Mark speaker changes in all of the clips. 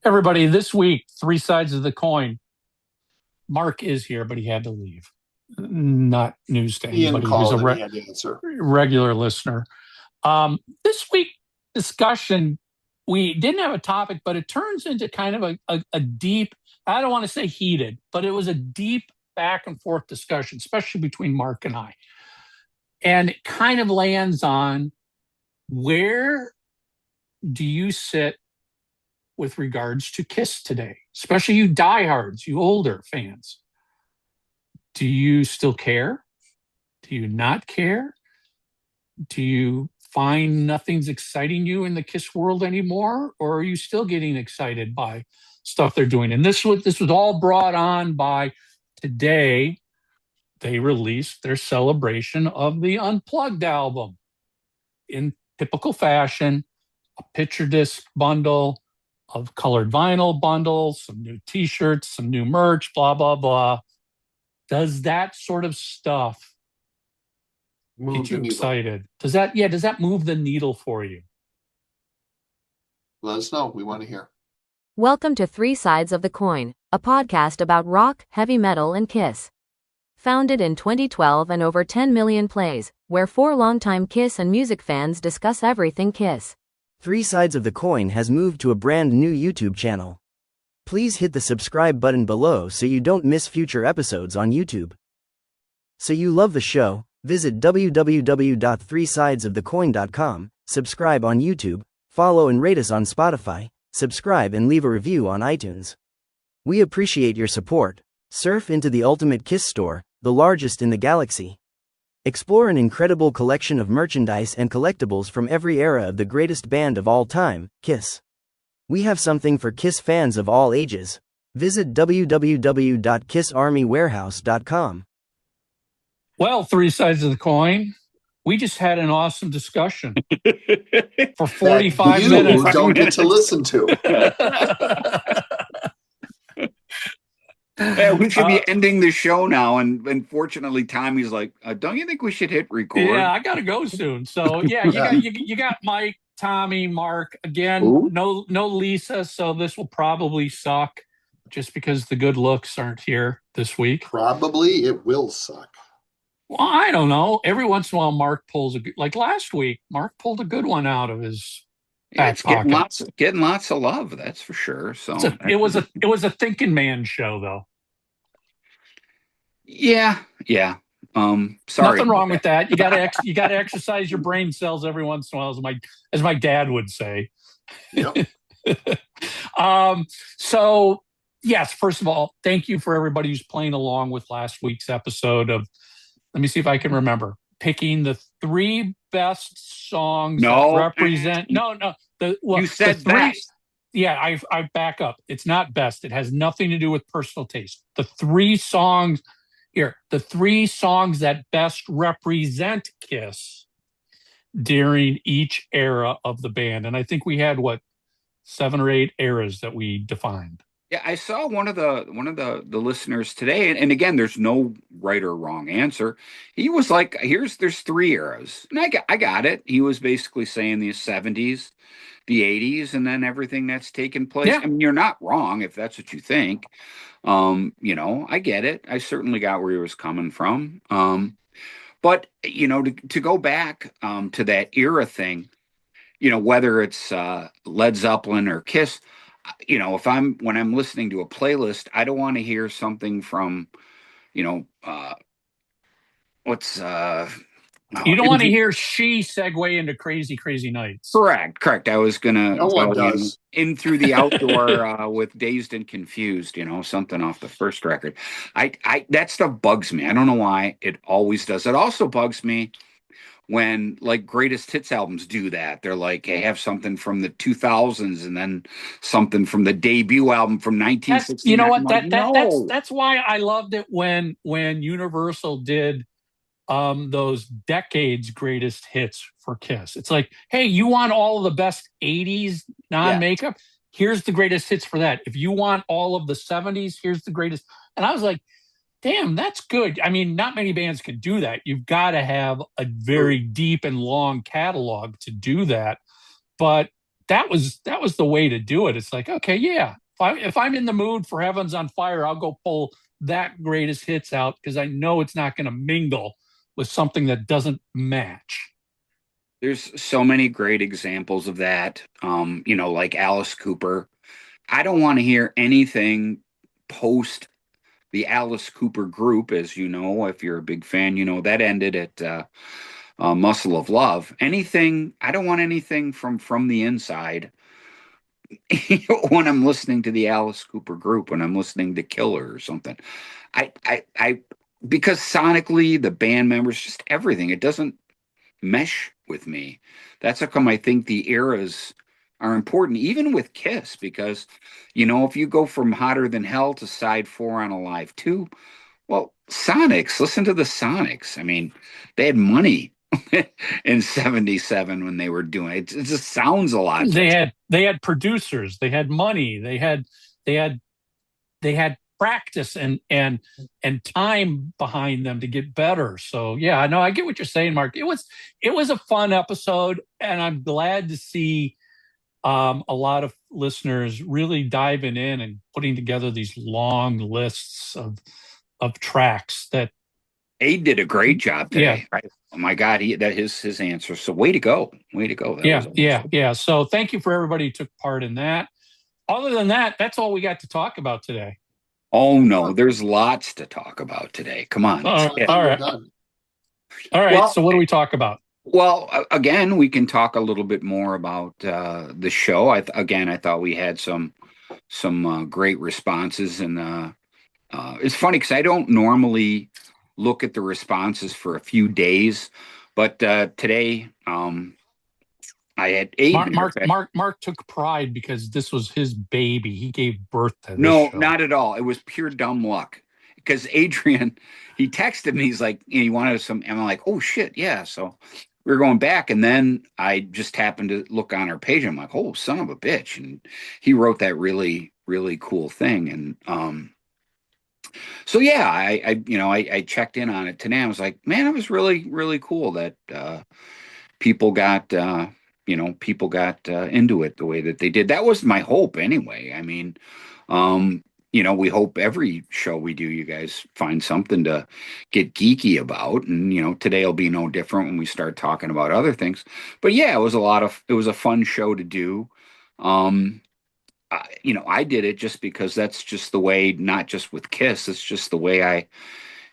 Speaker 1: Everybody, this week, three sides of the coin. Mark is here, but he had to leave. Not news to
Speaker 2: Ian
Speaker 1: anybody who's
Speaker 2: called
Speaker 1: a
Speaker 2: and he had to answer.
Speaker 1: regular listener. This week discussion, we didn't have a topic, but it turns into kind of a deep, I don't want to say heated, but it was a deep back and forth discussion, especially between Mark and I. And it kind of lands on, where do you sit with regards to KISS today, especially you diehards, you older fans? Do you still care? Do you not care? Do you find nothing's exciting you in the KISS world anymore? Or are you still getting excited by stuff they're doing? And this was all brought on by today. They released their celebration of the Unplugged album in typical fashion, a picture disc bundle of colored vinyl bundles, some new t-shirts, some new merch, blah, blah, blah. Does that sort of stuff get you excited? Does that move the needle for you?
Speaker 2: Let us know. We want to hear.
Speaker 3: Welcome to Three Sides of the Coin, a podcast about rock, heavy metal, and KISS. Founded in 2012 and over 10 million plays, where four longtime KISS and music fans discuss everything KISS.
Speaker 4: Three Sides of the Coin has moved to a brand new YouTube channel. Please hit the subscribe button below so you don't miss future episodes on YouTube. So you love the show, visit www.threesidesofthecoin.com, subscribe on YouTube, follow and rate us on Spotify, subscribe and leave a review on iTunes. We appreciate your support. Surf into the ultimate KISS store, the largest in the galaxy. Explore an incredible collection of merchandise and collectibles from every era of the greatest band of all time, KISS. We have something for KISS fans of all ages. Visit www.kissarmywarehouse.com.
Speaker 1: Well, Three Sides of the Coin, we just had an awesome discussion for 45 minutes.
Speaker 2: You don't get to listen to.
Speaker 5: We should be ending the show now, and unfortunately, Tommy's like, "Don't you think we should hit record?"
Speaker 1: Yeah, I gotta go soon. So yeah, you got Mike, Tommy, Mark again.
Speaker 5: Ooh.
Speaker 1: No Lisa. So this will probably suck, just because the good looks aren't here this week.
Speaker 2: Probably it will suck.
Speaker 1: Well, I don't know. Every once in a while, Mark pulls like last week. Mark pulled a good one out of his back pocket.
Speaker 5: Getting lots of love, that's for sure. So
Speaker 1: it was a thinking man show, though.
Speaker 5: Yeah. Sorry.
Speaker 1: Nothing wrong with that. You gotta exercise your brain cells every once in a while, as my dad would say.
Speaker 2: Yep.
Speaker 1: So yes, first of all, thank you for everybody who's playing along with last week's episode of. Let me see if I can remember. Picking the three best songs that represent. No.
Speaker 5: You said best.
Speaker 1: Yeah, I back up. It's not best. It has nothing to do with personal taste. The three songs that best represent KISS during each era of the band. And I think we had 7 or 8 eras that we defined.
Speaker 5: Yeah, I saw one of the listeners today, and again, there's no right or wrong answer. He was like, there's 3 eras. And I got it. He was basically saying the 70s, the 80s, and then everything that's taken place.
Speaker 1: Yeah.
Speaker 5: I mean, you're not wrong if that's what you think. I get it. I certainly got where he was coming from. But to go back to that era thing, whether it's Led Zeppelin or KISS, when I'm listening to a playlist, I don't want to hear something from,
Speaker 1: you don't want to hear She segue into Crazy Crazy Nights.
Speaker 5: Correct. I was gonna
Speaker 2: go
Speaker 5: in through the outdoor with Dazed and Confused, something off the first record. I that stuff bugs me. I don't know why. It always does. It also bugs me when like greatest hits albums do that. They're like, hey, have something from the 2000s and then something from the debut album from 1969.
Speaker 1: You know what? That's why I loved it when Universal did those decades greatest hits for KISS. It's like, hey, you want all of the best 80s non-makeup? Here's the greatest hits for that. If you want all of the 70s, here's the greatest. And I was like, damn, that's good. I mean, not many bands can do that. You've got to have a very deep and long catalog to do that. But that was the way to do it. It's like, okay, yeah, if I'm in the mood for Heaven's on Fire, I'll go pull that greatest hits out because I know it's not going to mingle with something that doesn't match.
Speaker 5: There's so many great examples of that. Like Alice Cooper. I don't want to hear anything post the Alice Cooper group, as you know, if you're a big fan, that ended at Muscle of Love. Anything, I don't want anything from the inside when I'm listening to the Alice Cooper group, when I'm listening to Killer or something. I because sonically, the band members, just everything, it doesn't mesh with me. That's how come I think the eras are important, even with KISS, because, if you go from Hotter Than Hell to Side 4 on Alive 2, well, Sonics, listen to the Sonics. I mean, they had money in 77 when they were doing it. It just sounds a lot better.
Speaker 1: They had producers, they had money, they had practice and time behind them to get better. So yeah, I know, I get what you're saying, Mark. It was a fun episode, and I'm glad to see a lot of listeners really diving in and putting together these long lists of tracks that
Speaker 5: Aid did a great job today.
Speaker 1: Yeah.
Speaker 5: Oh my God, his answer. So way to go. That was awesome.
Speaker 1: Yeah. So thank you for everybody who took part in that. Other than that, that's all we got to talk about today.
Speaker 5: Oh no, there's lots to talk about today. Come on.
Speaker 1: All right.
Speaker 5: Well,
Speaker 1: so what do we talk about?
Speaker 5: Well, again, we can talk a little bit more about the show. I thought we had some great responses, and it's funny because I don't normally look at the responses for a few days, but today I had 8.
Speaker 1: Mark took pride because this was his baby. He gave birth to this
Speaker 5: No,
Speaker 1: show.
Speaker 5: not at all. It was pure dumb luck. Because Adrian, he texted me. He's like, he wanted some. And I'm like, oh shit, yeah. So we were going back, and then I just happened to look on our page. And I'm like, oh, son of a bitch! And he wrote that really, really cool thing. And so yeah, I checked in on it today. I was like, man, it was really, really cool that people got into it the way that they did. That was my hope anyway. I mean, we hope every show we do, you guys find something to get geeky about. And, today will be no different when we start talking about other things. But yeah, it was a fun show to do. I did it just because that's just the way, not just with KISS, it's just the way I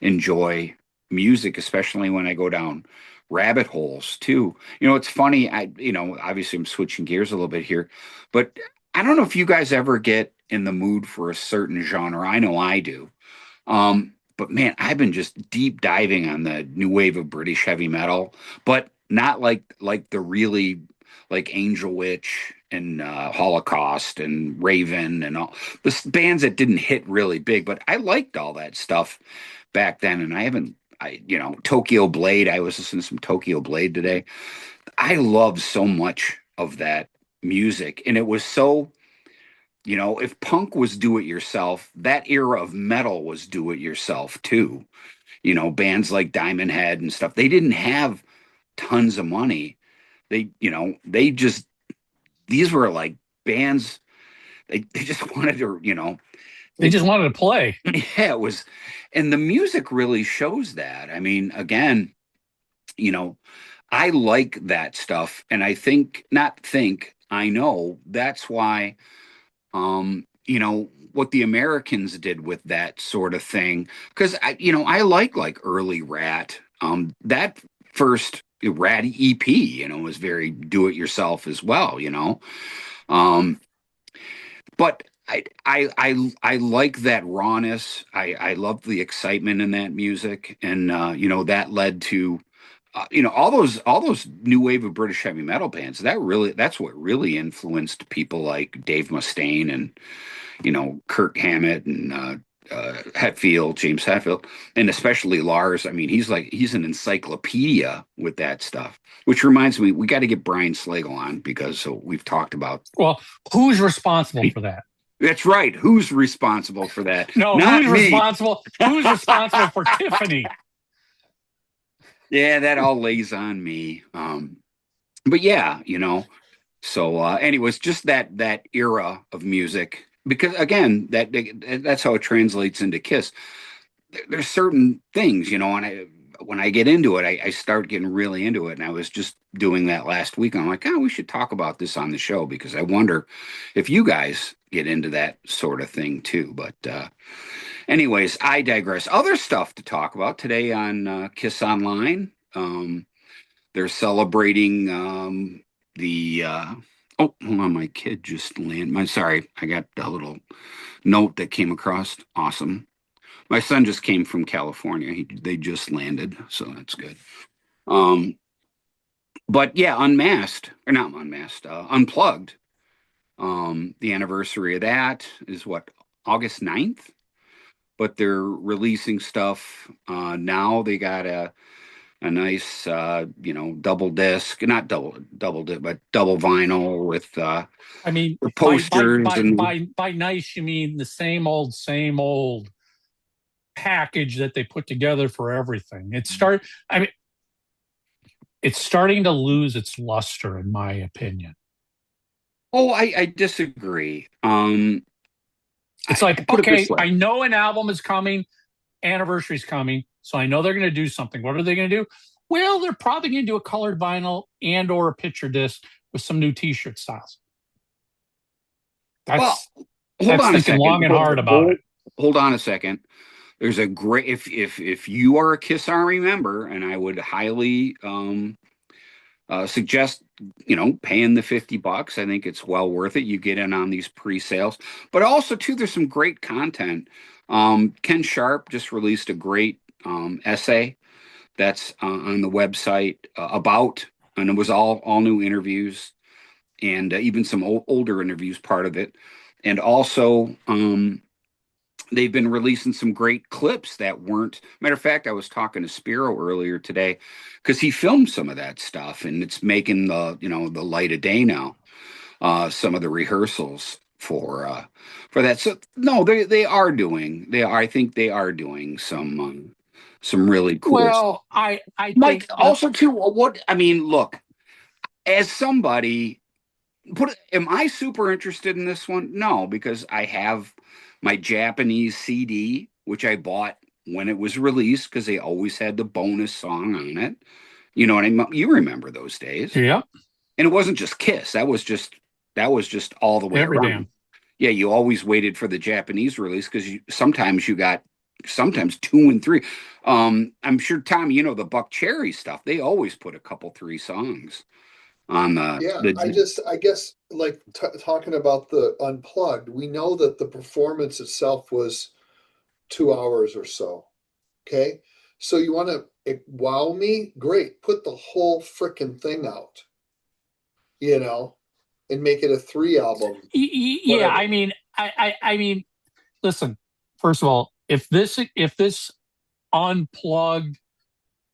Speaker 5: enjoy music, especially when I go down rabbit holes too. It's funny. Obviously I'm switching gears a little bit here, but I don't know if you guys ever get in the mood for a certain genre. I know I do. But man, I've been just deep diving on the new wave of British heavy metal, but not like the really like Angel Witch and Holocaust and Raven and all the bands that didn't hit really big, but I liked all that stuff back then. And Tokyo Blade, I was listening to some Tokyo Blade today. I loved so much of that music. And it was so, if punk was do it yourself, that era of metal was do it yourself too. Bands like Diamond Head and stuff, they didn't have tons of money. These were like bands, they just wanted to,
Speaker 1: they just wanted to play.
Speaker 5: Yeah, it was, and the music really shows that. I mean, again, I like that stuff, and I know that's why, what the Americans did with that sort of thing, because I like early Rat. That first Rat EP, was very do it yourself as well, but I like that rawness. I love the excitement in that music, and that led to all those new wave of British heavy metal bands. That's what really influenced people like Dave Mustaine and Kirk Hammett and James Hetfield, and especially Lars. I mean, he's an encyclopedia with that stuff. Which reminds me, we got to get Brian Slagle on, because we've talked about.
Speaker 1: Well, who's responsible for that?
Speaker 5: That's right. Who's responsible for that?
Speaker 1: No,
Speaker 5: not
Speaker 1: who's
Speaker 5: me.
Speaker 1: responsible? Who's responsible for Tiffany?
Speaker 5: Yeah, that all lays on me. But yeah, So, anyways, just that era of music, because again, that's how it translates into Kiss. There's certain things, and when I get into it, I start getting really into it. And I was just doing that last week. I'm like, oh, we should talk about this on the show because I wonder if you guys get into that sort of thing too. But anyways, I digress. Other stuff to talk about today on Kiss Online. They're celebrating the. Oh, hold on, my kid just landed. Sorry, I got a little note that came across. Awesome. My son just came from California. They just landed, so that's good. But yeah, Unplugged. The anniversary of that is what, August 9th? But they're releasing stuff now. They got a nice double disc, not double disc, but double vinyl with
Speaker 1: I mean,
Speaker 5: the posters
Speaker 1: by nice you mean the same old package that they put together for everything. It's starting to lose its luster, in my opinion.
Speaker 5: Oh, I disagree.
Speaker 1: It's like, okay, I know an album is coming, anniversary's coming, so I know they're going to do something. What are they going to do? Well, they're probably going to do a colored vinyl and or a picture disc with some new T-shirt styles. That's thinking long and hard about it.
Speaker 5: Hold on a second. There's a great if you are a Kiss Army member, and I would highly suggest paying the $50. I think it's well worth it. You get in on these pre-sales, but also too, there's some great content. Ken Sharp just released a great essay that's on the website about, and it was all new interviews and even some older interviews part of it, and also they've been releasing some great clips that weren't. Matter of fact, I was talking to Spiro earlier today because he filmed some of that stuff, and it's making the light of day now. Some of the rehearsals for that. So no, I think they are doing some really cool.
Speaker 1: Well, I
Speaker 5: Mike also too. Look, as somebody, am I super interested in this one? No, because I have my Japanese CD, which I bought when it was released because they always had the bonus song on it. You know what I mean? You remember those days.
Speaker 1: Yeah. And
Speaker 5: it wasn't just Kiss. That was just all the way around.
Speaker 1: Damn.
Speaker 5: Yeah, you always waited for the Japanese release because sometimes you got 2 and 3. I'm sure, Tom, the Buck Cherry stuff, they always put a couple 3 songs on
Speaker 2: I guess like talking about the Unplugged, we know that the performance itself was 2 hours or so. Okay, so you want to wow me? Great, put the whole frickin' thing out, and make it a 3 album.
Speaker 1: Yeah, I mean, listen. First of all, if this Unplugged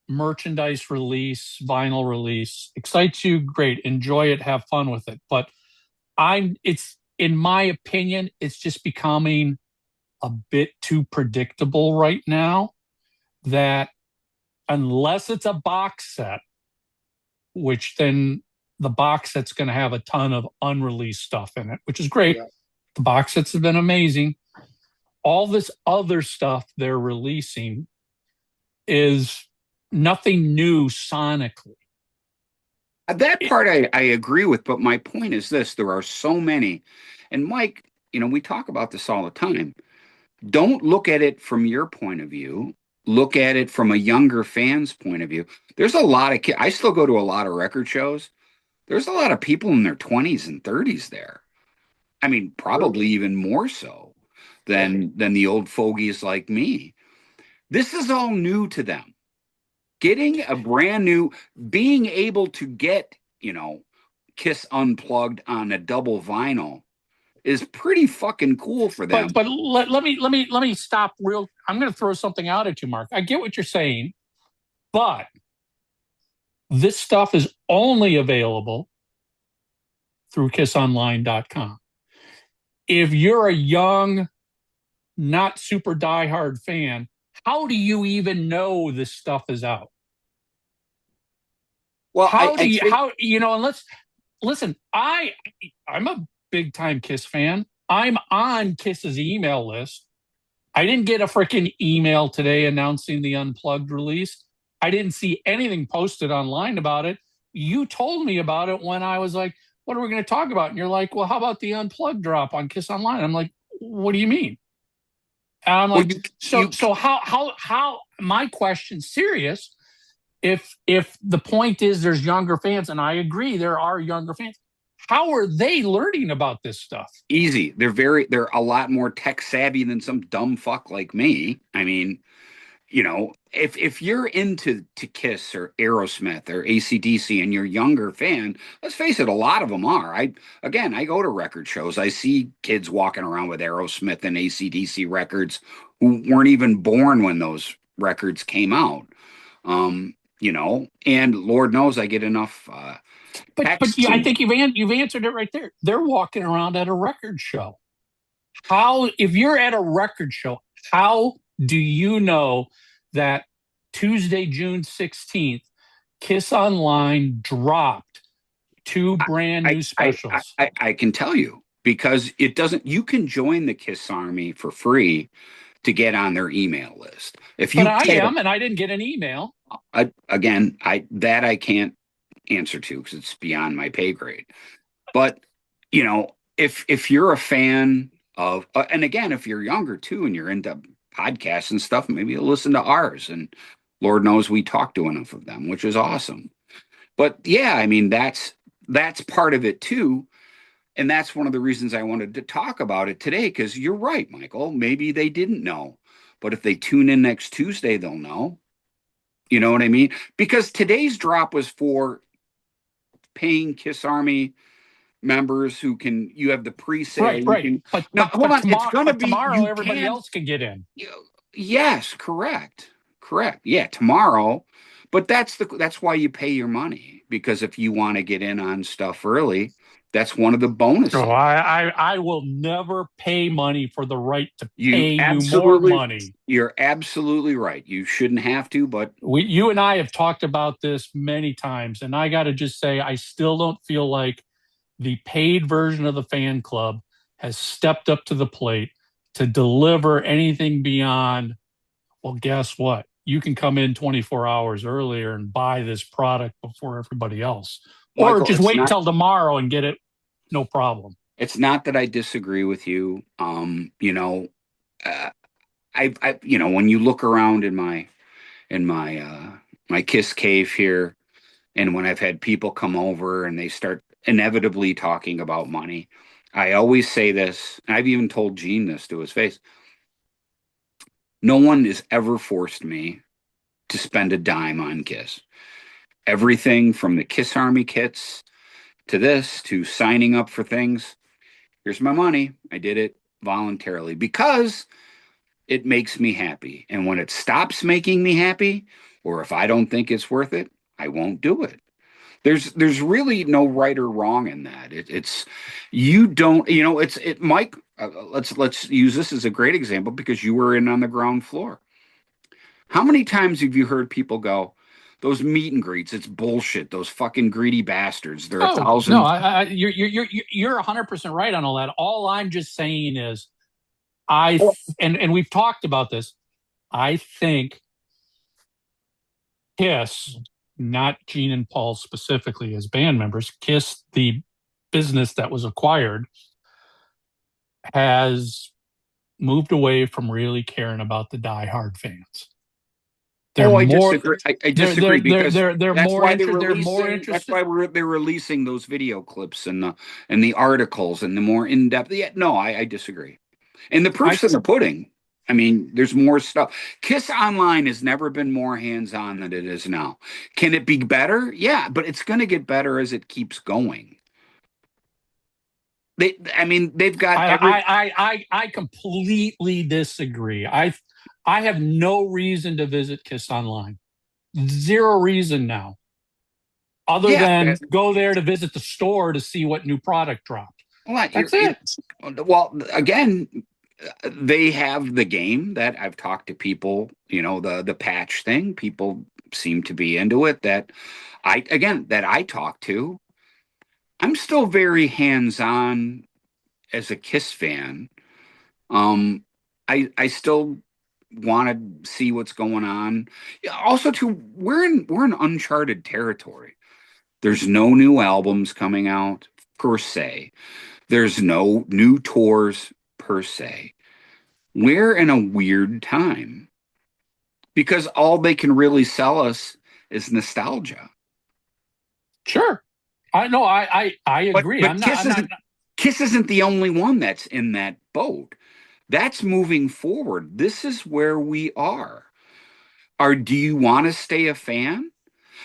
Speaker 1: merchandise release, vinyl release excites you, great, enjoy it, have fun with it. But it's in my opinion, it's just becoming a bit too predictable right now. That unless it's a box set, which then the box set's going to have a ton of unreleased stuff in it, which is great. Yeah. The box sets have been amazing. All this other stuff they're releasing is nothing new sonically.
Speaker 5: That part I agree with, but my point is this: there are so many, and Mike, we talk about this all the time. Don't look at it from your point of view. Look at it from a younger fan's point of view. There's a lot of kids. I still go to a lot of record shows. There's a lot of people in their 20s and 30s there. I mean, probably even more so than the old fogies like me. This is all new to them. Getting a brand new, being able to get, Kiss Unplugged on a double vinyl is pretty fucking cool for them.
Speaker 1: But let me stop real. I'm going to throw something out at you, Mark. I get what you're saying, but this stuff is only available through kissonline.com. If you're a young, not super diehard fan, how do you even know this stuff is out?
Speaker 5: Well,
Speaker 1: and listen, I'm a big time KISS fan. I'm on KISS's email list. I didn't get a freaking email today announcing the Unplugged release. I didn't see anything posted online about it. You told me about it when I was like, what are we going to talk about? And you're like, well, how about the Unplugged drop on KISS Online? I'm like, what do you mean? And I'm like, so how my question serious, if the point is there's younger fans, and I agree there are younger fans, how are they learning about this stuff?
Speaker 5: Easy. They're a lot more tech savvy than some dumb fuck like me. I mean, if you're into KISS or Aerosmith or AC/DC and you're a younger fan, let's face it, a lot of them are. I go to record shows. I see kids walking around with Aerosmith and AC/DC records who weren't even born when those records came out. And Lord knows I get enough.
Speaker 1: But I think you've answered it right there. They're walking around at a record show. If you're at a record show, how do you know that Tuesday, June 16th, KISS Online dropped 2 brand new specials?
Speaker 5: I can tell you, because it doesn't. You can join the KISS Army for free to get on their email list.
Speaker 1: And I didn't get an email.
Speaker 5: I can't answer to because it's beyond my pay grade. But if you're a fan of, and again, if you're younger too and you're into podcasts and stuff, maybe you'll listen to ours, and Lord knows we talk to enough of them, which is awesome. But yeah, I mean, that's part of it too. And that's one of the reasons I wanted to talk about it today, because you're right, Michael. Maybe they didn't know, but if they tune in next Tuesday, they'll know. You know what I mean? Because today's drop was for paying KISS Army members who you have the pre-sale.
Speaker 1: Right. But hold on. It's going to be tomorrow. Everybody else can get in.
Speaker 5: Yes, correct. Yeah, tomorrow. But that's why you pay your money, because if you want to get in on stuff early, that's one of the bonuses.
Speaker 1: Oh, I will never pay money for the right to pay you more money.
Speaker 5: You're absolutely right. You shouldn't have to, but
Speaker 1: you and I have talked about this many times, and I got to just say, I still don't feel like the paid version of the fan club has stepped up to the plate to deliver anything beyond, well, guess what? You can come in 24 hours earlier and buy this product before everybody else. Or just wait until tomorrow and get it, no problem.
Speaker 5: It's not that I disagree with you. When you look around in my KISS cave here, and when I've had people come over and they start inevitably talking about money, I always say this, and I've even told Gene this to his face. No one has ever forced me to spend a dime on KISS. Everything from the KISS Army kits to this, to signing up for things. Here's my money. I did it voluntarily because it makes me happy. And when it stops making me happy, or if I don't think it's worth it, I won't do it. There's really no right or wrong in that. Mike, let's use this as a great example, because you were in on the ground floor. How many times have you heard people go, those meet and greets, it's bullshit. Those fucking greedy bastards. They're 1,000.
Speaker 1: No, you're 100% right on all that. All I'm just saying is, and we've talked about this. I think KISS, not Gene and Paul specifically as band members, KISS, the business that was acquired, has moved away from really caring about the diehard fans.
Speaker 5: I disagree. I disagree, because
Speaker 1: they're more interested.
Speaker 5: That's why they're releasing those video clips and the articles and the more in-depth. Yeah, no, I disagree. And the proof's in the pudding. I mean, there's more stuff. KISS Online has never been more hands-on than it is now. Can it be better? Yeah, but it's going to get better as it keeps going. They've got.
Speaker 1: I completely disagree. I have no reason to visit KISS Online. Zero reason now. Other than go there to visit the store to see what new product dropped.
Speaker 5: Well,
Speaker 1: that's it.
Speaker 5: Well, again, they have the game that I've talked to people, the patch thing. People seem to be into it that I talk to. I'm still very hands-on as a KISS fan. I still want to see what's going on. Yeah, also, too, we're in uncharted territory. There's no new albums coming out per se. There's no new tours per se. We're in a weird time because all they can really sell us is nostalgia.
Speaker 1: Sure. I know. I agree.
Speaker 5: But Kiss isn't the only one that's in that boat. That's moving forward. This is where we are. Do you want to stay a fan?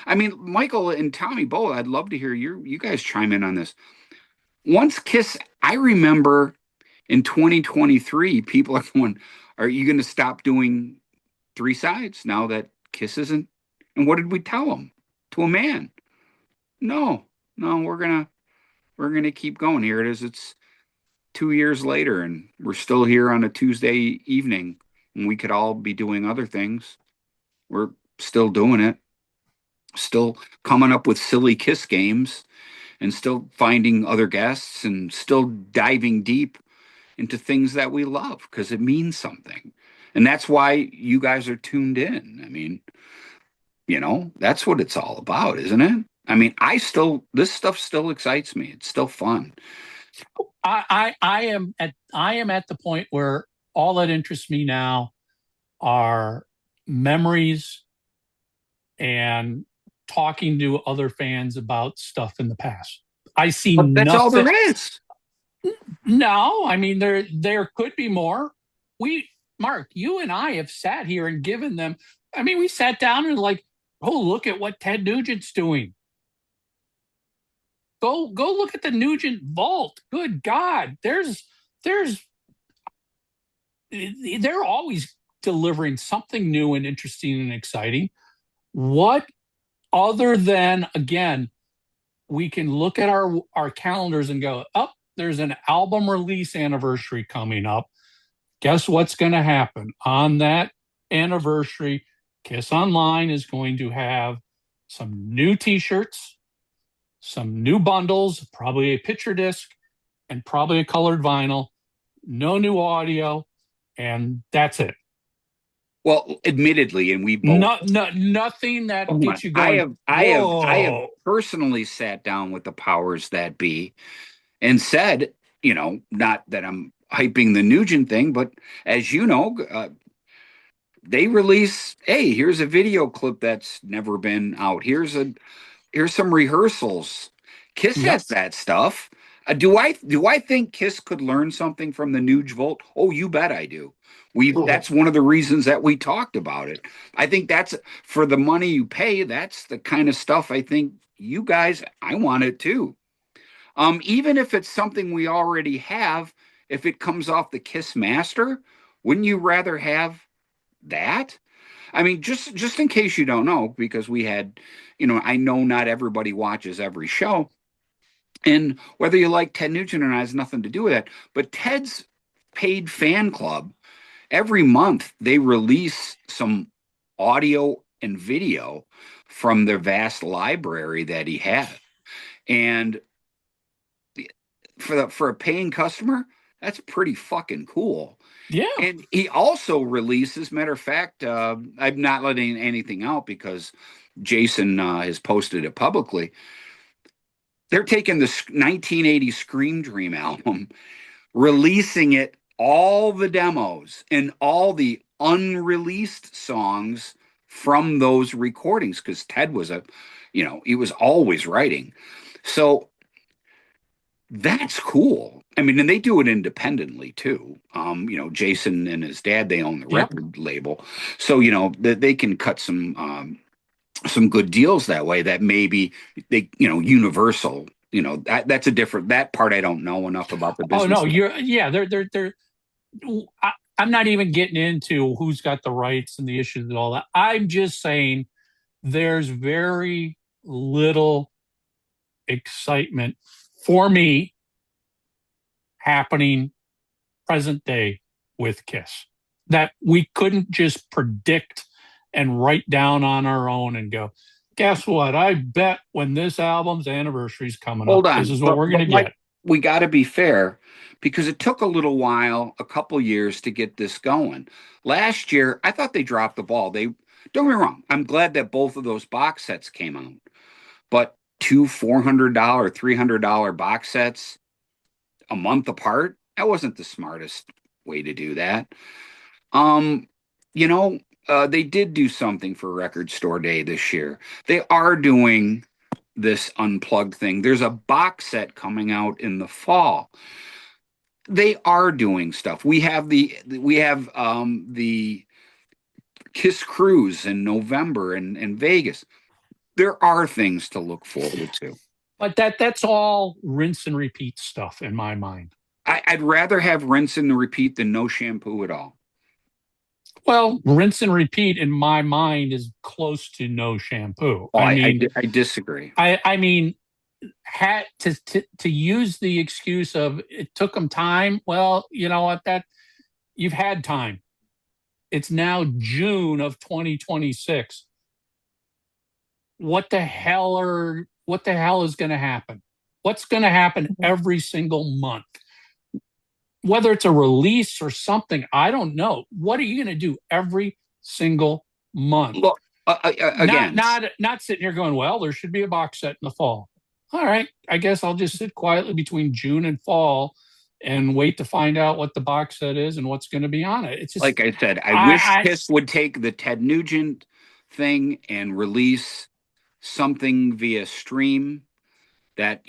Speaker 5: I mean, Michael and Tommy both, I'd love to hear you guys chime in on this. Once KISS, I remember in 2023, people are going, are you going to stop doing three sides now that KISS isn't? And what did we tell them? To a man? No, we're gonna keep going. Here it is. It's 2 years later, and we're still here on a Tuesday evening, and we could all be doing other things. We're still doing it, still coming up with silly KISS games, and still finding other guests, and still diving deep into things that we love because it means something. And that's why you guys are tuned in. I mean, that's what it's all about, isn't it? I mean, this stuff still excites me. It's still fun.
Speaker 1: I am at the point where all that interests me now are memories and talking to other fans about stuff in the past. I see
Speaker 5: But that's
Speaker 1: nothing.
Speaker 5: all there is.
Speaker 1: No, I mean there could be more. Mark, you and I have sat here and given them. I mean, we sat down and like, oh, look at what Ted Nugent's doing. Go look at the Nugent vault. Good God, they're always delivering something new and interesting and exciting. What other than, again, we can look at our calendars and go, oh, there's an album release anniversary coming up. Guess what's going to happen on that anniversary? KISS Online is going to have some new T-shirts, some new bundles, probably a picture disc, and probably a colored vinyl. No new audio, and that's it.
Speaker 5: Well, admittedly, and we both
Speaker 1: nothing that gets you going.
Speaker 5: I have personally sat down with the powers that be and said, not that I'm hyping the Nugent thing, but as you know, they release, hey, here's a video clip that's never been out. Here's some rehearsals. KISS has that stuff. Do I think KISS could learn something from the Nuge Volt? Oh, you bet I do. That's one of the reasons that we talked about it. I think that's for the money you pay. That's the kind of stuff I think you guys, I want it too. Even if it's something we already have, if it comes off the KISS Master, wouldn't you rather have that? I mean, just in case you don't know, because we had, I know not everybody watches every show. And whether you like Ted Nugent or not has nothing to do with that. But Ted's paid fan club, every month they release some audio and video from their vast library that he had. And for a paying customer, that's pretty fucking cool.
Speaker 1: Yeah.
Speaker 5: And he also releases, matter of fact, I'm not letting anything out because Jason has posted it publicly. They're taking the 1980 Scream Dream album, releasing it, all the demos and all the unreleased songs from those recordings, because Ted was he was always writing. So that's cool. I mean, and they do it independently too. Jason and his dad, they own the record label. So, they can cut some good deals that way, that maybe they, Universal, that's a different, that part I don't know enough about the business.
Speaker 1: Oh no, I'm not even getting into who's got the rights and the issues and all that. I'm just saying there's very little excitement for me happening present day with KISS that we couldn't just predict and write down on our own and go, Guess what? I bet when this album's anniversary is coming
Speaker 5: Hold
Speaker 1: up,
Speaker 5: on,
Speaker 1: this is what we're going to
Speaker 5: Mike,
Speaker 1: get.
Speaker 5: we got to be fair because it took a little while, a couple years to get this going. Last year, I thought they dropped the ball. They don't get me wrong. I'm glad that both of those box sets came out, but two $400, $300 box sets a month apart, that wasn't the smartest way to do that. Um, you know, they did do something for Record Store Day this year. They are doing this unplugged thing. There's a box set coming out in the fall. They are doing stuff. We have the Kiss Cruise in November in Vegas. There are things to look forward to.
Speaker 1: But that's all rinse and repeat stuff in my mind.
Speaker 5: I'd rather have rinse and repeat than no shampoo at all.
Speaker 1: Well, rinse and repeat in my mind is close to no shampoo.
Speaker 5: Oh,
Speaker 1: I
Speaker 5: disagree.
Speaker 1: I mean, had to use the excuse of it took them time. Well, you know what? That you've had time. It's now June of 2026. What the hell is going to happen? What's going to happen every single month? Whether it's a release or something, I don't know. What are you going to do every single month?
Speaker 5: Look, again,
Speaker 1: not sitting here going, well, there should be a box set in the fall. All right, I guess I'll just sit quietly between June and fall and wait to find out what the box set is and what's going to be on it. It's just
Speaker 5: like I said, I wish KISS would take the Ted Nugent thing and release something via stream that,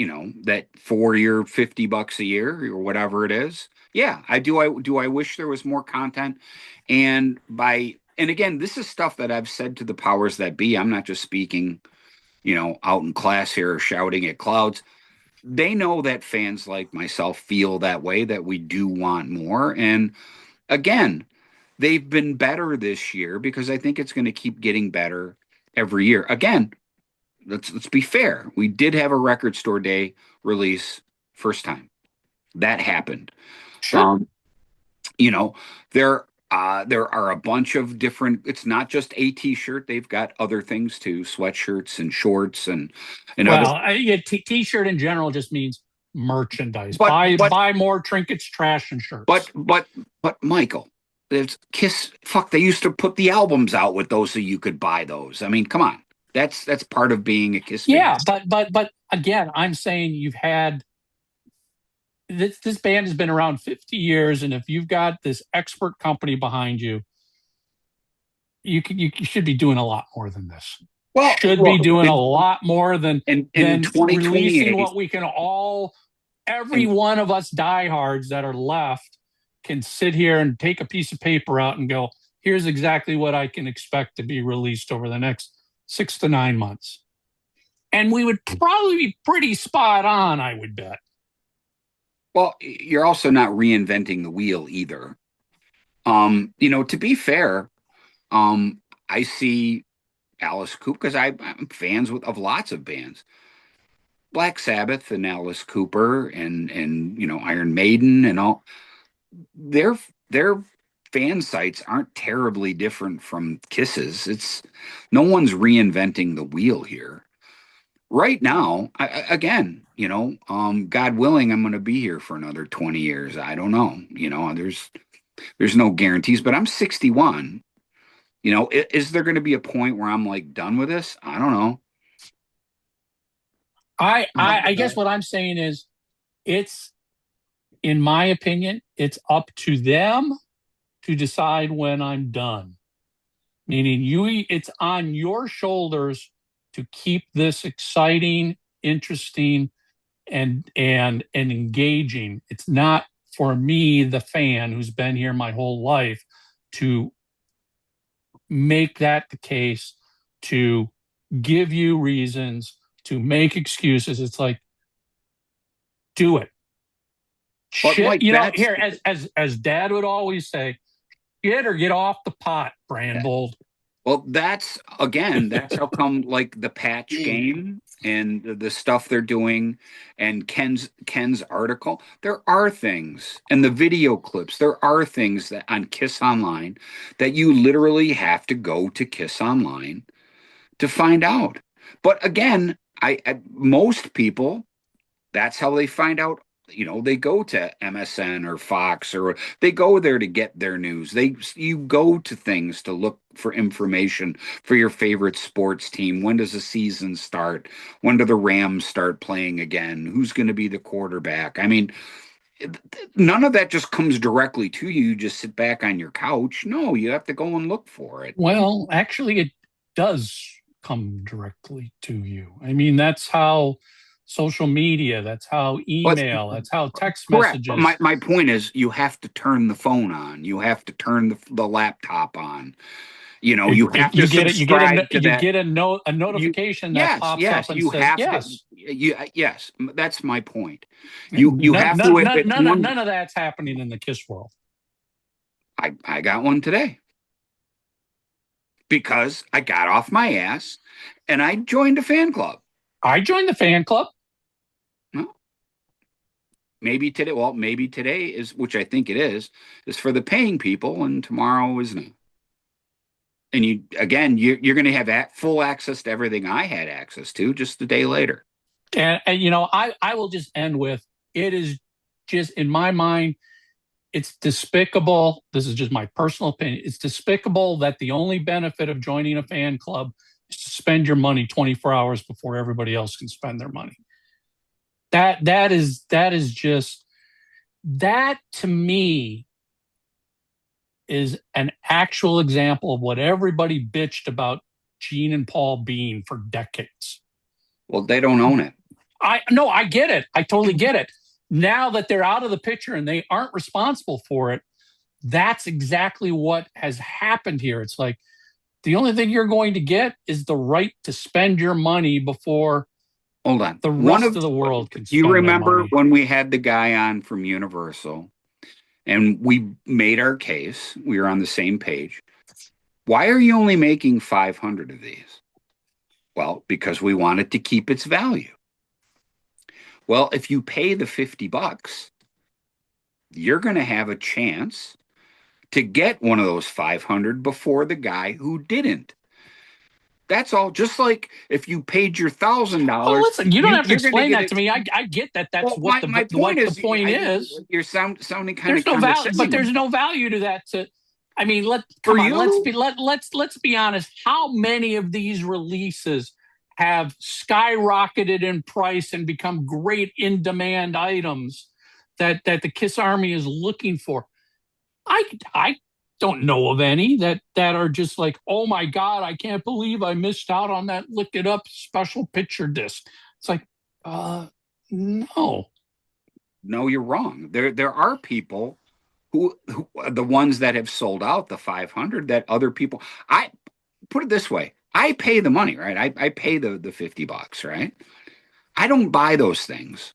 Speaker 5: that for your $50 a year or whatever it is. Yeah, I do. I wish there was more content. And again, this is stuff that I've said to the powers that be. I'm not just speaking, out in class here shouting at clouds. They know that fans like myself feel that way, that we do want more. And again, they've been better this year because I think it's going to keep getting better every year. Again, let's be fair. We did have a Record Store Day release first time. That happened.
Speaker 1: sure.
Speaker 5: There are a bunch of different. It's not just a T-shirt. They've got other things too, sweatshirts and shorts and
Speaker 1: Well,
Speaker 5: other.
Speaker 1: T-shirt in general just means merchandise.
Speaker 5: But
Speaker 1: Buy more trinkets, trash, and shirts.
Speaker 5: but Michael, there's KISS. Fuck, they used to put the albums out with those so you could buy those. I mean, come on. That's part of being a KISS fan.
Speaker 1: Yeah, but again, I'm saying you've had this band has been around 50 years, and if you've got this expert company behind you, you should be doing a lot more than this.
Speaker 5: Well,
Speaker 1: Be doing a lot more than
Speaker 5: in
Speaker 1: releasing what we can all. Every one of us diehards that are left can sit here and take a piece of paper out and go, here's exactly what I can expect to be released over the next 6 to 9 months. And we would probably be pretty spot on, I would bet.
Speaker 5: Well, you're also not reinventing the wheel either. To be fair, I see Alice Cooper because I'm fans of lots of bands. Black Sabbath and Alice Cooper and Iron Maiden and all their fan sites aren't terribly different from KISS's. It's no one's reinventing the wheel here. Right now, God willing, I'm going to be here for another 20 years. I don't know. There's no guarantees, but I'm 61. Is there going to be a point where I'm like done with this? I don't know.
Speaker 1: I guess what I'm saying is in my opinion, it's up to them to decide when I'm done. Meaning it's on your shoulders to keep this exciting, interesting, and engaging. It's not for me, the fan who's been here my whole life, to make that the case, to give you reasons, to make excuses. It's like, do it. Shit, here, as Dad would always say, shit or get off the pot, Brandbold.
Speaker 5: Well, that's how come like the patch game and the stuff they're doing and Ken's article, there are things, and the video clips, there are things that on KISS Online that you literally have to go to KISS Online to find out. But again, most people, that's how they find out. They go to MSN or Fox, or they go there to get their news. You go to things to look for information for your favorite sports team. When does the season start? When do the Rams start playing again? Who's going to be the quarterback? I mean, none of that just comes directly to you. You just sit back on your couch. No, you have to go and look for it.
Speaker 1: Well, actually, it does come directly to you. I mean, that's how social media, that's how email, that's how text
Speaker 5: correct.
Speaker 1: messages.
Speaker 5: My point is, you have to turn the phone on. You have to turn the laptop on. You have to subscribe to that.
Speaker 1: You get a notification that pops up and says yes.
Speaker 5: Yes, that's my point. You have to.
Speaker 1: None of that's happening in the KISS world.
Speaker 5: I got one today because I got off my ass and I joined a fan club.
Speaker 1: I joined the fan club.
Speaker 5: No. Maybe today is, which I think it is for the paying people, and tomorrow is not. And you're going to have full access to everything I had access to just a day later.
Speaker 1: And I will just end with, it is just, in my mind, it's despicable. This is just my personal opinion. It's despicable that the only benefit of joining a fan club is to spend your money 24 hours before everybody else can spend their money. That is just, that to me is an actual example of what everybody bitched about Gene and Paul being for decades.
Speaker 5: Well, they don't own it.
Speaker 1: I get it. I totally get it. Now that they're out of the picture and they aren't responsible for it, that's exactly what has happened here. It's like, the only thing you're going to get is the right to spend your money before
Speaker 5: hold on
Speaker 1: the rest of the world can spend.
Speaker 5: You remember when we had the guy on from Universal and we made our case, we were on the same page. Why are you only making 500 of these? Well, because we wanted to keep its value. Well, if you pay the $50, you're going to have a chance to get one of those 500 before the guy who didn't. That's all. Just like if you paid your $1,000.
Speaker 1: Oh, listen, you don't have to explain that to me. I get that. That's
Speaker 5: well,
Speaker 1: what
Speaker 5: my point
Speaker 1: is.
Speaker 5: You're sounding kind
Speaker 1: of condescending. But there's no value to that. I mean, let's be honest. How many of these releases have skyrocketed in price and become great in-demand items that the KISS Army is looking for? I don't know of any that are just like, oh my God, I can't believe I missed out on that Lick It Up special picture disc. It's like, no.
Speaker 5: No, you're wrong. There are people who the ones that have sold out the 500 that other people. I put it this way. I pay the money, right? I pay the $50, right? I don't buy those things.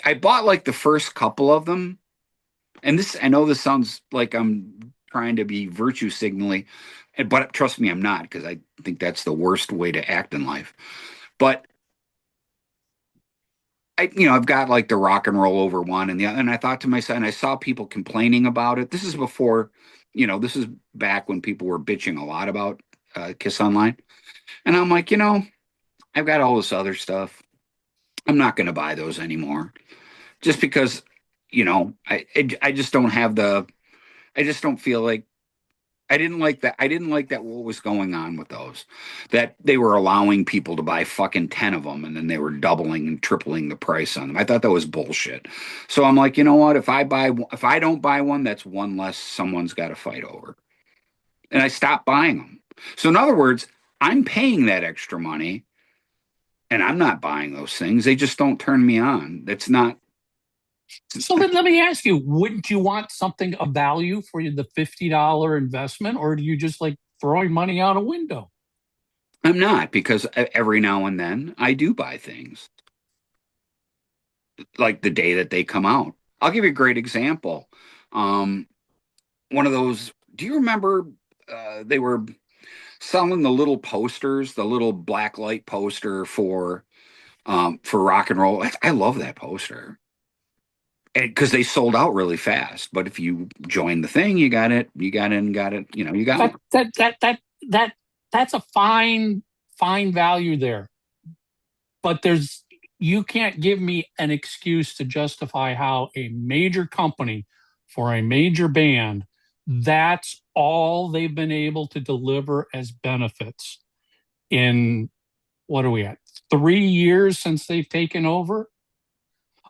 Speaker 5: I bought like the first couple of them. And I know this sounds like I'm trying to be virtue signaling, but trust me, I'm not, because I think that's the worst way to act in life. But I've got like the Rock and Roll Over one and the other, and I thought to myself, and I saw people complaining about it. This is before, this is back when people were bitching a lot about KISS Online. And I'm like, I've got all this other stuff. I'm not going to buy those anymore. Just because, I just don't have I just don't feel like, I didn't like that. I didn't like that what was going on with those, that they were allowing people to buy fucking 10 of them and then they were doubling and tripling the price on them. I thought that was bullshit. So I'm like, you know what? If I don't buy one, that's one less someone's got to fight over. And I stopped buying them. So in other words, I'm paying that extra money and I'm not buying those things. They just don't turn me on. That's not.
Speaker 1: So let me ask you, wouldn't you want something of value for the $50 investment, or do you just like throwing money out a window?
Speaker 5: I'm not, because every now and then I do buy things. Like the day that they come out. I'll give you a great example. One of those, do you remember they were selling the little posters, the little black light poster for rock and roll? I love that poster. Because they sold out really fast, but if you join the thing, you got it. You got it. That's a fine
Speaker 1: find value there. But you can't give me an excuse to justify how a major company for a major band, that's all they've been able to deliver as benefits in, what are we at, 3 years since they've taken over?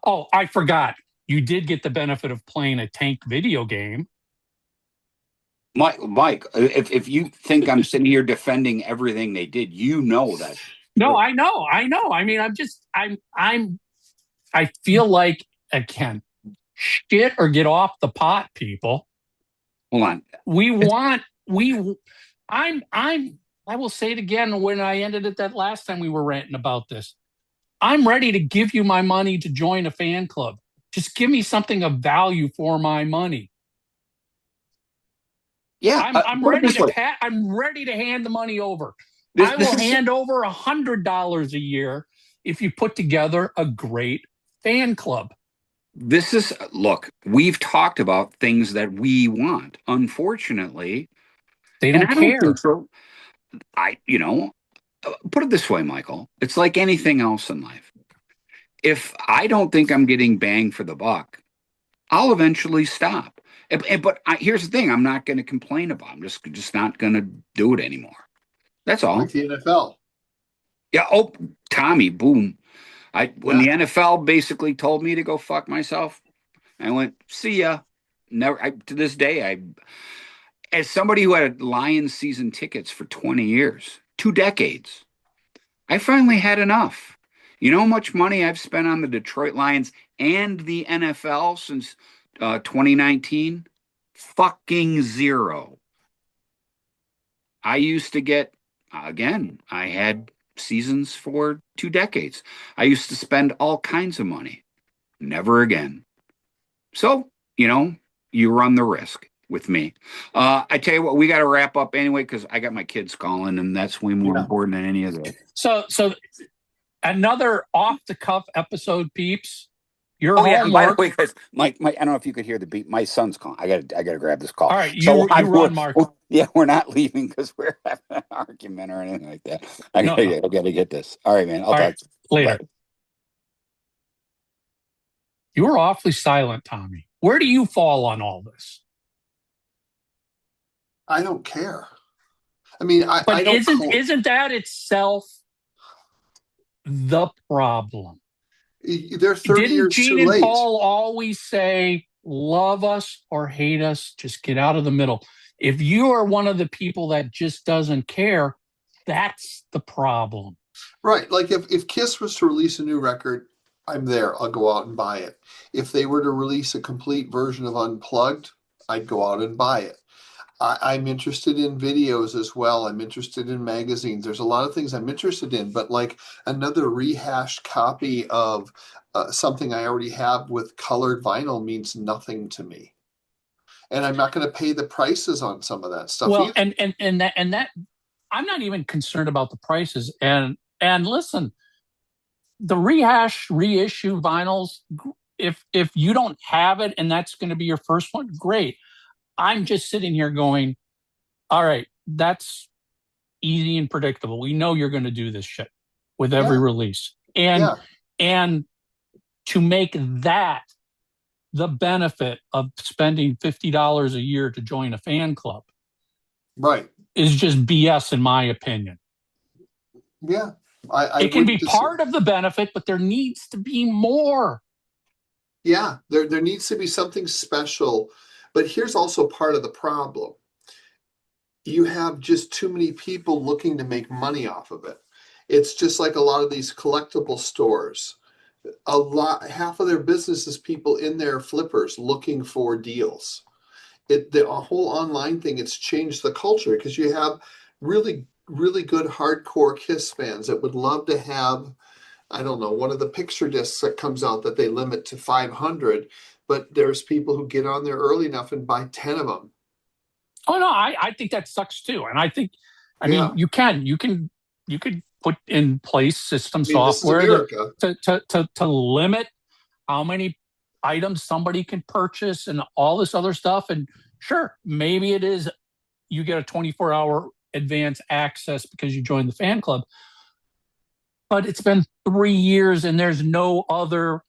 Speaker 1: Oh, I forgot. You did get the benefit of playing a Tank video game.
Speaker 5: Mike, if you think I'm sitting here defending everything they did, you know that.
Speaker 1: No, I know. I mean, I feel like, again, shit or get off the pot, people.
Speaker 5: Hold on.
Speaker 1: I will say it again when I ended it that last time we were ranting about this. I'm ready to give you my money to join a fan club. Just give me something of value for my money.
Speaker 5: Yeah,
Speaker 1: I'm ready to hand the money over. I will hand over $100 a year if you put together a great fan club.
Speaker 5: Look, we've talked about things that we want. Unfortunately,
Speaker 1: they don't care.
Speaker 5: Put it this way, Michael. It's like anything else in life. If I don't think I'm getting bang for the buck, I'll eventually stop. But here's the thing: I'm not going to complain about it. I'm just not going to do it anymore. That's all.
Speaker 2: Like the NFL.
Speaker 5: Yeah. Oh, Tommy, boom. When the NFL basically told me to go fuck myself, I went, see ya. Never. To this day, as somebody who had Lions season tickets for 20 years, 2 decades, I finally had enough. You know how much money I've spent on the Detroit Lions and the NFL since 2019? Fucking zero. I used to get, again, I had seasons for 2 decades. I used to spend all kinds of money. Never again. So, you run the risk with me. I tell you what, we got to wrap up anyway because I got my kids calling, and that's way more important than any of that.
Speaker 1: So another off-the-cuff episode, peeps.
Speaker 5: Your homework. By the way, guys, I don't know if you could hear the beat. My son's calling. I gotta grab this call.
Speaker 1: All right, you run, Mark.
Speaker 5: Yeah, we're not leaving because we're having an argument or anything like that. I gotta get this. All right, man. I'll talk to you
Speaker 1: later. Bye. You were awfully silent, Tommy. Where do you fall on all this?
Speaker 2: I don't care. I mean,
Speaker 1: but isn't that itself the problem?
Speaker 2: They're 30 years
Speaker 1: Gene
Speaker 2: too late.
Speaker 1: And Paul always say, love us or hate us, just get out of the middle. If you are one of the people that just doesn't care, that's the problem.
Speaker 2: Right. Like if KISS was to release a new record, I'm there. I'll go out and buy it. If they were to release a complete version of Unplugged, I'd go out and buy it. I'm interested in videos as well. I'm interested in magazines. There's a lot of things I'm interested in, but like another rehashed copy of something I already have with colored vinyl means nothing to me. And I'm not going to pay the prices on some of that stuff.
Speaker 1: Well, either. and that I'm not even concerned about the prices. And listen, the reissue vinyls, if you don't have it and that's going to be your first one, great. I'm just sitting here going, all right, that's easy and predictable. We know you're going to do this shit with every release. And to make that the benefit of spending $50 a year to join a fan club,
Speaker 2: right,
Speaker 1: is just BS in my opinion.
Speaker 2: Yeah.
Speaker 1: It can be part of the benefit, but there needs to be more.
Speaker 2: Yeah, there needs to be something special. But here's also part of the problem. You have just too many people looking to make money off of it. It's just like a lot of these collectible stores. Half of their business is people in their flippers looking for deals. The whole online thing, it's changed the culture because you have really, really good hardcore KISS fans that would love to have, I don't know, one of the picture discs that comes out that they limit to 500. But there's people who get on there early enough and buy 10 of them.
Speaker 1: Oh no, I think that sucks too. And I think, I mean, you could put in place system software to limit how many items somebody can purchase and all this other stuff. And sure, maybe it is, you get a 24-hour advance access because you joined the fan club. But it's been 3 years and there's no other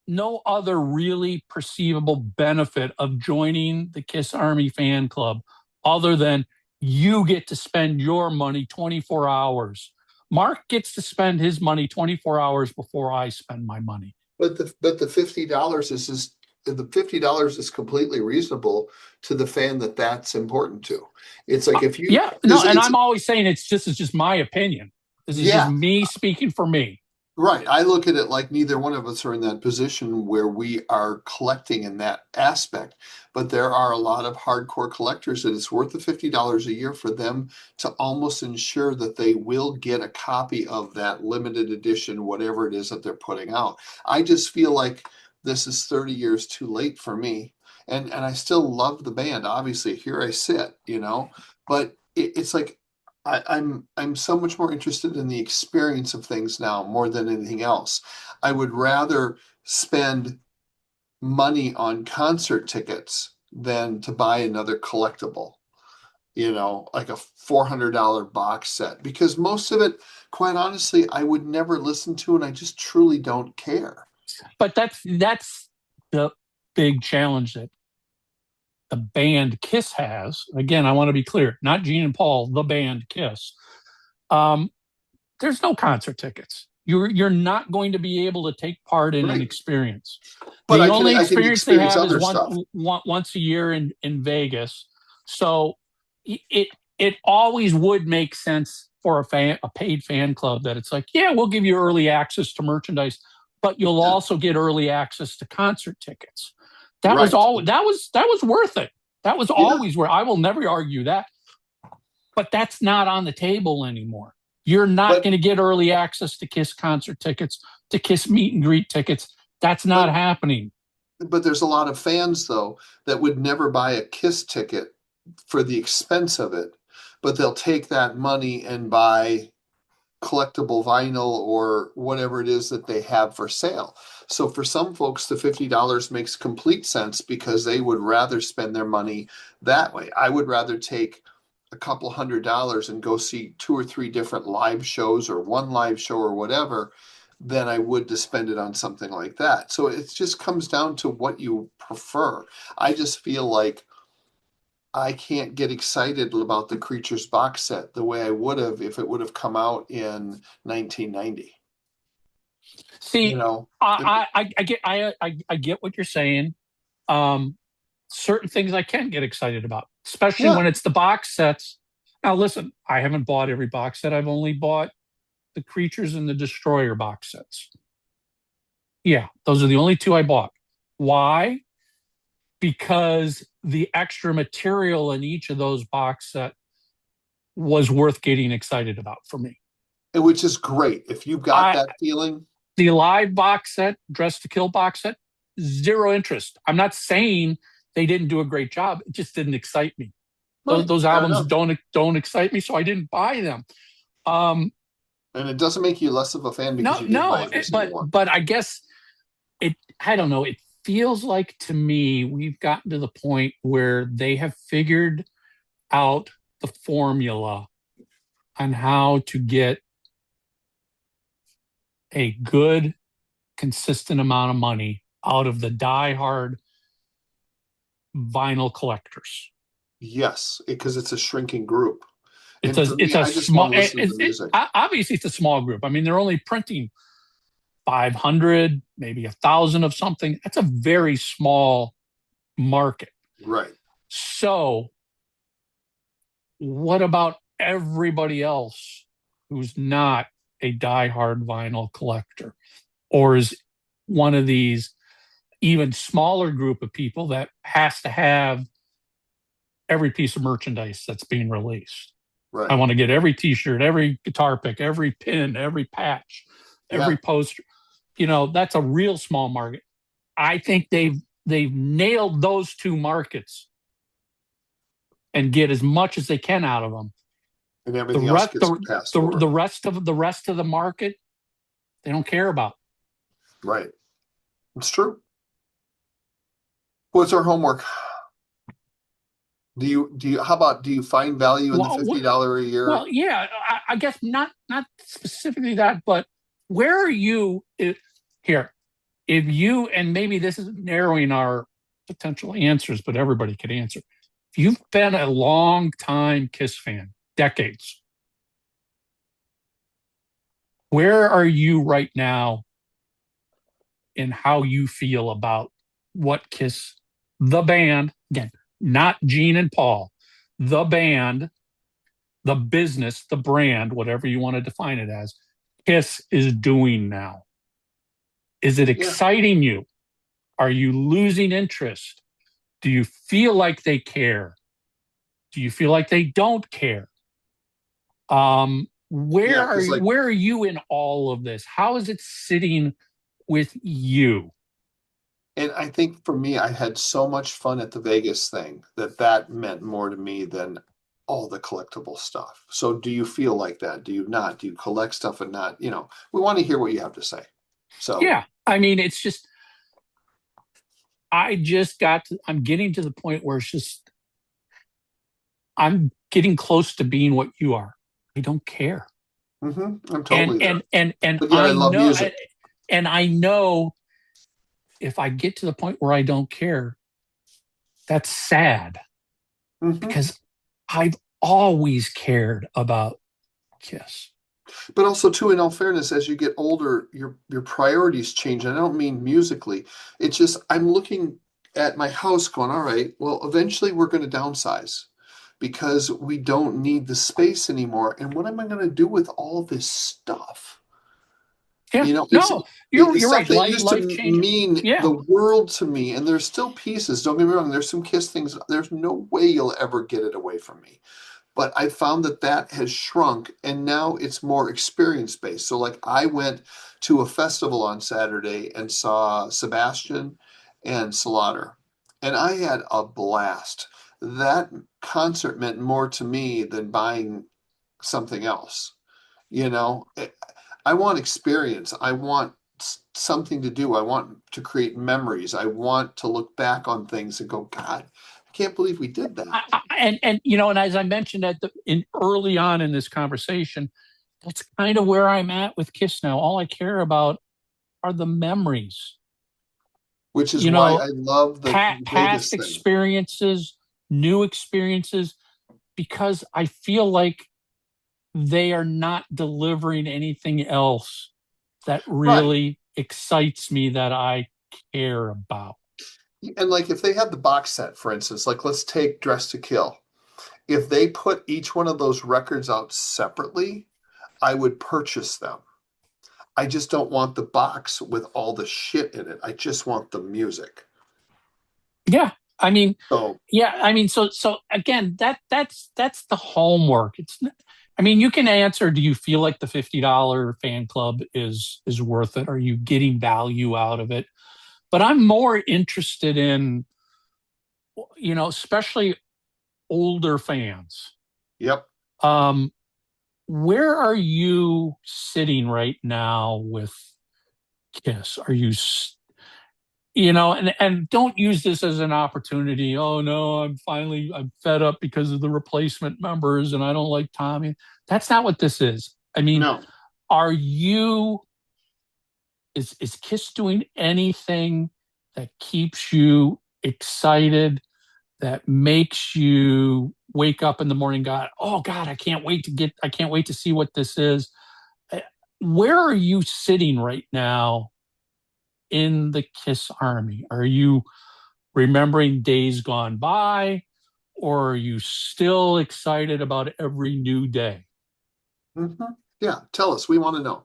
Speaker 1: really perceivable benefit of joining the KISS Army fan club other than you get to spend your money 24 hours. Mark gets to spend his money 24 hours before I spend my money.
Speaker 2: But the $50 is completely reasonable to the fan that's important to. It's like if you
Speaker 1: I'm always saying it's just my opinion. This is just me speaking for me.
Speaker 2: Right. I look at it like neither one of us are in that position where we are collecting in that aspect. But there are a lot of hardcore collectors that it's worth the $50 a year for them to almost ensure that they will get a copy of that limited edition, whatever it is that they're putting out. I just feel like this is 30 years too late for me. And I still love the band. Obviously, here I sit, but it's like, I'm so much more interested in the experience of things now more than anything else. I would rather spend money on concert tickets than to buy another collectible, like a $400 box set, because most of it, quite honestly, I would never listen to, and I just truly don't care.
Speaker 1: But that's the big challenge that the band KISS has. Again, I want to be clear, not Gene and Paul, the band KISS. There's no concert tickets. You're not going to be able to take part in an experience.
Speaker 2: But
Speaker 1: the
Speaker 2: I
Speaker 1: only
Speaker 2: can
Speaker 1: experience they have
Speaker 2: other
Speaker 1: is
Speaker 2: stuff.
Speaker 1: once a year in Vegas. So it always would make sense for a paid fan club that it's like, yeah, we'll give you early access to merchandise, but you'll also get early access to concert tickets. That was worth it. That was always where I will never argue that. But that's not on the table anymore. You're not going to get early access to KISS concert tickets, to KISS meet and greet tickets. That's not happening.
Speaker 2: But there's a lot of fans, though, that would never buy a KISS ticket for the expense of it, but they'll take that money and buy collectible vinyl or whatever it is that they have for sale. So for some folks, the $50 makes complete sense because they would rather spend their money that way. I would rather take a couple $100 and go see 2 or 3 different live shows or one live show or whatever than I would to spend it on something like that. So it just comes down to what you prefer. I just feel like I can't get excited about the Creatures box set the way I would have if it would have come out in 1990.
Speaker 1: See, I get what you're saying. Certain things I can get excited about, especially when it's the box sets. Now, listen, I haven't bought every box set. I've only bought the Creatures and the Destroyer box sets. Yeah, those are the only 2 I bought. Why? Because the extra material in each of those box set was worth getting excited about for me.
Speaker 2: Which is great. If you got that feeling.
Speaker 1: The live box set, Dress to Kill box set, 0 interest. I'm not saying they didn't do a great job. It just didn't excite me. Right. Those albums don't excite me, so I didn't buy them.
Speaker 2: And it doesn't make you less of a fan because you didn't buy every single one.
Speaker 1: But I guess I don't know. It feels like to me we've gotten to the point where they have figured out the formula on how to get a good, consistent amount of money out of the diehard vinyl collectors.
Speaker 2: Yes, because it's a shrinking group.
Speaker 1: Obviously, it's a small group. I mean, they're only printing 500, maybe 1,000 of something. That's a very small market.
Speaker 2: Right.
Speaker 1: So what about everybody else who's not a diehard vinyl collector or is one of these even smaller group of people that has to have every piece of merchandise that's being released?
Speaker 2: Right.
Speaker 1: I want to get every T-shirt, every guitar pick, every pin, every patch, every poster. That's a real small market. I think they've nailed those 2 markets and get as much as they can out of them.
Speaker 2: And everything else gets passed over.
Speaker 1: The rest of the market, they don't care about.
Speaker 2: Right. It's true. What's our homework? Do you find value in the $50 a year?
Speaker 1: Well, yeah, I guess not specifically that, but where are you here? If you, and maybe this is narrowing our potential answers, but everybody could answer. If you've been a long time KISS fan, decades, where are you right now in how you feel about what KISS, the band, again, not Gene and Paul, the band, the business, the brand, whatever you want to define it as, KISS is doing now? Is it exciting you? Are you losing interest? Do you feel like they care? Do you feel like they don't care? Where are you in all of this? How is it sitting with you?
Speaker 2: And I think for me, I had so much fun at the Vegas thing that meant more to me than all the collectible stuff. So do you feel like that? Do you not? Do you collect stuff and not? We want to hear what you have to say. So
Speaker 1: yeah, I mean, it's just, I'm getting to the point where it's just, I'm getting close to being what you are. I don't care.
Speaker 2: I'm totally
Speaker 1: and
Speaker 2: I love music.
Speaker 1: And I know if I get to the point where I don't care, that's sad because I've always cared about KISS.
Speaker 2: But also, too, in all fairness, as you get older, your priorities change. And I don't mean musically. It's just I'm looking at my house going, all right, well, eventually we're going to downsize because we don't need the space anymore. And what am I going to do with all this stuff?
Speaker 1: Yeah, you're right.
Speaker 2: It used to mean the world to me, and there's still pieces. Don't get me wrong. There's some KISS things. There's no way you'll ever get it away from me. But I found that has shrunk, and now it's more experience-based. So, like, I went to a festival on Saturday and saw Sebastian and Slaughter, and I had a blast. That concert meant more to me than buying something else. I want experience. I want something to do. I want to create memories. I want to look back on things and go, God, I can't believe we did that.
Speaker 1: And as I mentioned early on in this conversation, that's kind of where I'm at with KISS now. All I care about are the memories.
Speaker 2: Which is why I love the
Speaker 1: past experiences, new experiences, because I feel like they are not delivering anything else that really excites me that I care about.
Speaker 2: And like if they had the box set, for instance, like let's take Dress to Kill. If they put each one of those records out separately, I would purchase them. I just don't want the box with all the shit in it. I just want the music.
Speaker 1: Yeah. I mean, so again, that's the homework. You can answer, do you feel like the $50 fan club is worth it? Are you getting value out of it? But I'm more interested in, especially older fans.
Speaker 2: Yep.
Speaker 1: Where are you sitting right now with KISS? Are you, and don't use this as an opportunity. Oh no, I'm fed up because of the replacement members and I don't like Tommy. That's not what this is.
Speaker 2: No.
Speaker 1: Is KISS doing anything that keeps you excited, that makes you wake up in the morning, I can't wait to see what this is. Where are you sitting right now in the KISS army? Are you remembering days gone by, or are you still excited about every new day?
Speaker 2: Yeah, tell us. We want to know.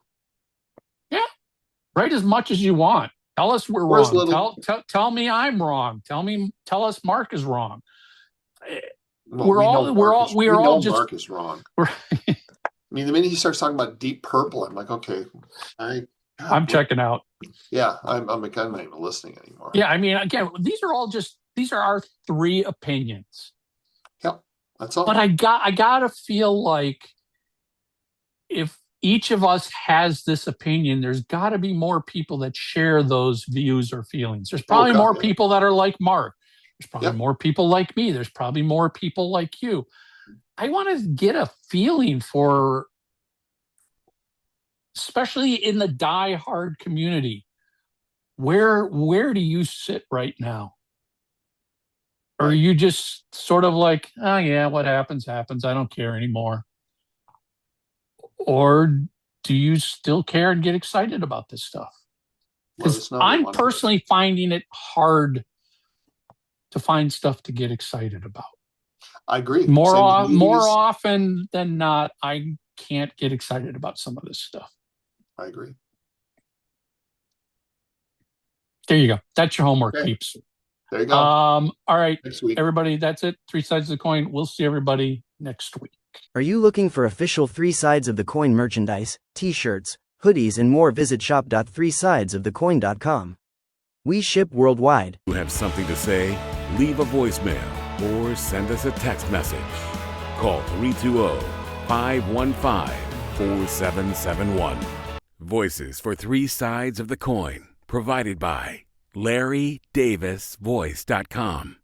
Speaker 1: Yeah, write as much as you want. Tell us we're wrong. Tell me I'm wrong. Tell us Mark is wrong.
Speaker 2: Well, Mark is wrong. The minute he starts talking about Deep Purple, I'm like, okay,
Speaker 1: I'm checking out.
Speaker 2: Yeah, I'm not even listening anymore.
Speaker 1: Yeah, again, these are our three opinions.
Speaker 2: Yep, that's all.
Speaker 1: But I gotta feel like if each of us has this opinion, there's got to be more people that share those views or feelings. There's probably more people that are like Mark. There's probably
Speaker 2: Yep.
Speaker 1: more people like me. There's probably more people like you. I want to get a feeling for, especially in the die-hard community, where do you sit right now? Or are you just sort of like, oh yeah, what happens, happens. I don't care anymore. Or do you still care and get excited about this stuff? Because I'm personally finding it hard to find stuff to get excited about.
Speaker 2: I agree.
Speaker 1: More often than not, I can't get excited about some of this stuff.
Speaker 2: I agree.
Speaker 1: There you go. That's your homework, peeps.
Speaker 2: There you go.
Speaker 1: All right,
Speaker 2: next week,
Speaker 1: everybody. That's it. 3 sides of the coin. We'll see everybody next week.
Speaker 4: Are you looking for official 3 Sides of the Coin merchandise, t-shirts, hoodies, and more? Visit shop.3sidesofthecoin.com. We ship worldwide.
Speaker 6: You have something to say? Leave a voicemail or send us a text message. Call 320-515-4771. Voices for 3 Sides of the Coin, provided by LarryDavisVoice.com.